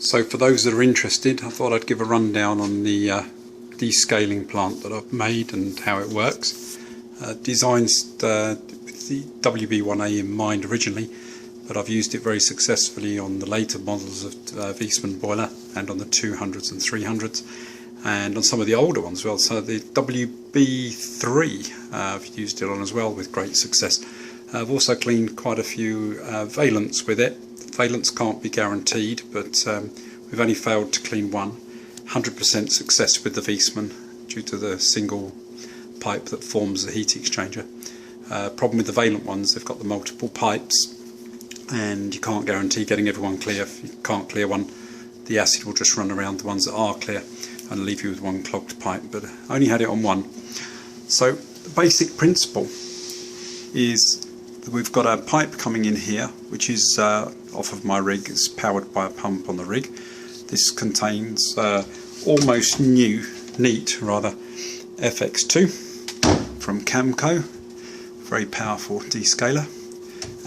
So for those that are interested, I thought I'd give a rundown on the descaling plant that I've made and how it works. Designed with the WB1A in mind originally, but I've used it very successfully on the later models of Wiesmann boiler and on the 200s and 300s and on some of the older ones as well. So the WB3 I've used it on as well with great success. I've also cleaned quite a few valents with it. Valents can't be guaranteed, but we've only failed to clean one. 100% success with the Wiesmann due to the single pipe that forms the heat exchanger. Problem with the valent ones, they've got the multiple pipes and you can't guarantee getting everyone clear. If you can't clear one, the acid will just run around the ones that are clear and leave you with one clogged pipe, but I only had it on one. So the basic principle is we've got a pipe coming in here, which is off of my rig. It's powered by a pump on the rig. This contains almost neat FX2 from Camco, very powerful descaler,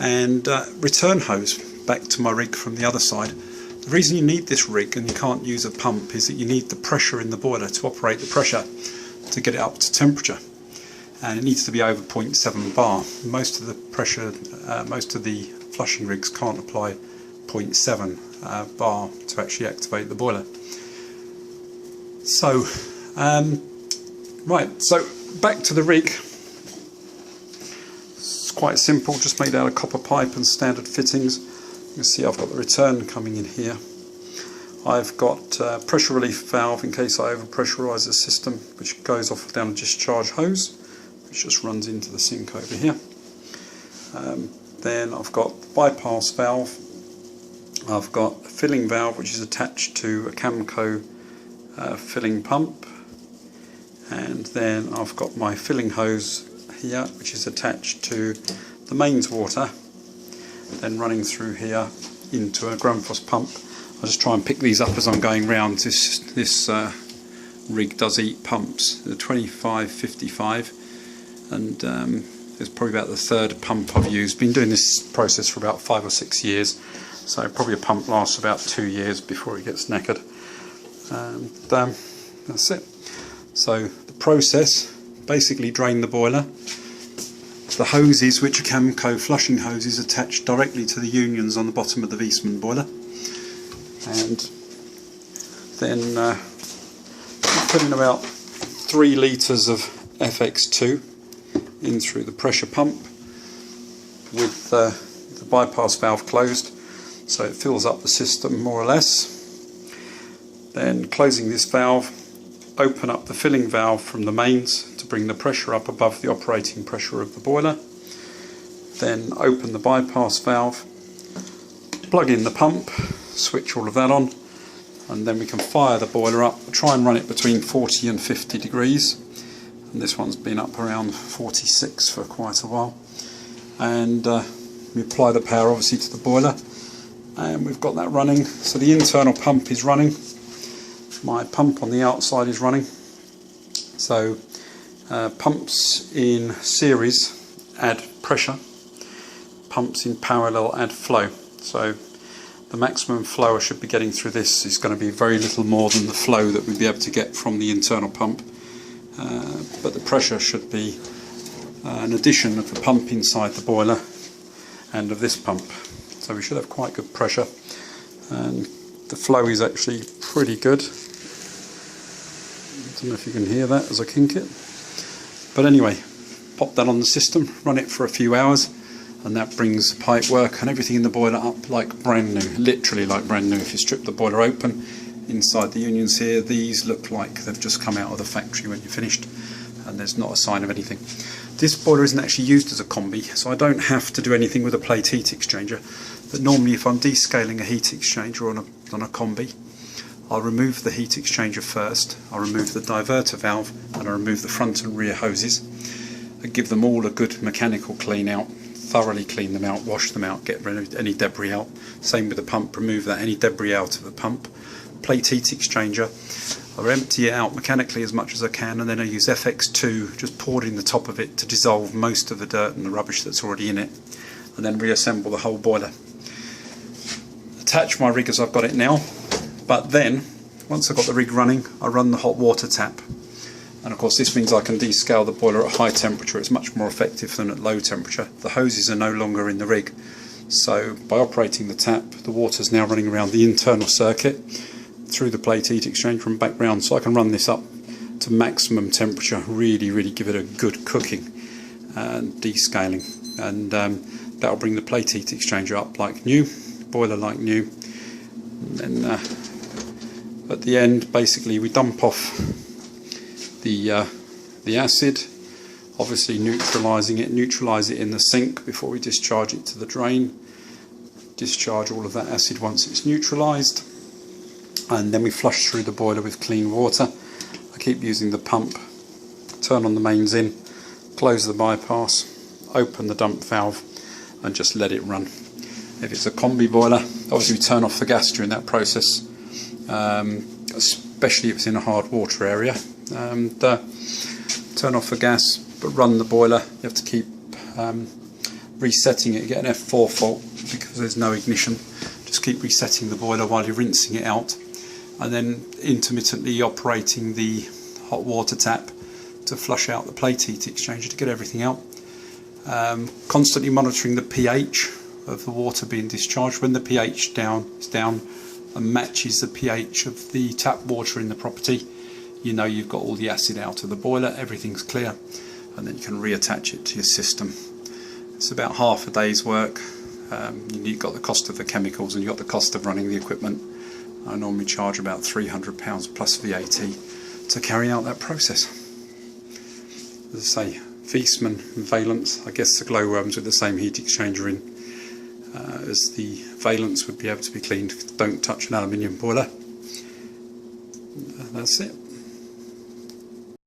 and return hose back to my rig from the other side. The reason you need this rig and you can't use a pump is that you need the pressure in the boiler to operate the pressure to get it up to temperature. And it needs to be over 0.7 bar. Most of the pressure, most of the flushing rigs can't apply 0.7 bar to actually activate the boiler. So, right, so back to the rig. It's quite simple, just made out of copper pipe and standard fittings. You can see I've got the return coming in here. I've got a pressure relief valve in case I overpressurize the system, which goes off down a discharge hose, which just runs into the sink over here. Then I've got the bypass valve. I've got a filling valve which is attached to a Camco filling pump, and then I've got my filling hose here which is attached to the mains water, then running through here into a Grundfos pump. I'll just try and pick these up as I'm going round. This rig does eat pumps, the 2555, and it's probably about the third pump I've used. Been doing this process for about 5 or 6 years, so probably a pump lasts about 2 years before it gets knackered. And that's it. So the process, basically drain the boiler. The hoses, which are Camco flushing hoses, attached directly to the unions on the bottom of the Wiesmann boiler, and then put in about 3 litres of FX2 in through the pressure pump with the bypass valve closed, so it fills up the system more or less. Then closing this valve, open up the filling valve from the mains to bring the pressure up above the operating pressure of the boiler. Then open the bypass valve, plug in the pump, switch all of that on, and then we can fire the boiler up. Try and run it between 40 and 50 degrees. And this one's been up around 46 for quite a while. And we apply the power obviously to the boiler, and we've got that running. So the internal pump is running. My pump on the outside is running. So pumps in series add pressure, pumps in parallel add flow. So the maximum flow I should be getting through this is going to be very little more than the flow that we'd be able to get from the internal pump. But the pressure should be an addition of the pump inside the boiler and of this pump. So we should have quite good pressure, and the flow is actually pretty good. I don't know if you can hear that as I kink it. But anyway, pop that on the system, run it for a few hours, and that brings the pipe work and everything in the boiler up like brand new, literally like brand new. If you strip the boiler open, inside the unions here, these look like they've just come out of the factory when you're finished, and there's not a sign of anything. This boiler isn't actually used as a combi, so I don't have to do anything with a plate heat exchanger. But normally if I'm descaling a heat exchanger on a combi, I'll remove the heat exchanger first, I'll remove the diverter valve, and I'll remove the front and rear hoses and give them all a good mechanical clean out, thoroughly clean them out, wash them out, get rid of any debris out. Same with the pump, remove any debris out of the pump. Plate heat exchanger, I'll empty it out mechanically as much as I can, and then I use FX2, just poured in the top of it to dissolve most of the dirt and the rubbish that's already in it, and then reassemble the whole boiler. Attach my rig as I've got it now, But then, once I've got the rig running, I run the hot water tap. And of course this means I can descale the boiler at high temperature. It's much more effective than at low temperature. The hoses are no longer in the rig. So by operating the tap, the water is now running around the internal circuit through the plate heat exchanger and back round. So I can run this up to maximum temperature, really give it a good cooking and descaling. And that'll bring the plate heat exchanger up like new, boiler like new. And then at the end, basically we dump off the acid, obviously neutralise it in the sink before we discharge it to the drain. Discharge all of that acid once it's neutralised, and then we flush through the boiler with clean water. I keep using the pump, turn on the mains in, close the bypass, open the dump valve and just let it run. If it's a combi boiler, obviously we turn off the gas during that process, especially if it's in a hard water area. And turn off the gas, but run the boiler. You have to keep resetting it. Get an F4 fault because there's no ignition. Just keep resetting the boiler while you're rinsing it out, and then intermittently operating the hot water tap to flush out the plate heat exchanger to get everything out. Constantly monitoring the pH of the water being discharged. When the pH is down and matches the pH of the tap water in the property, you know you've got all the acid out of the boiler, everything's clear, and then you can reattach it to your system. It's about half a day's work. You've got the cost of the chemicals and you've got the cost of running the equipment. I normally charge about £300 plus VAT to carry out that process. As I say, Viessmann Valence, I guess the glowworms with the same heat exchanger in as the Valence would be able to be cleaned. Don't touch an aluminium boiler. That's it.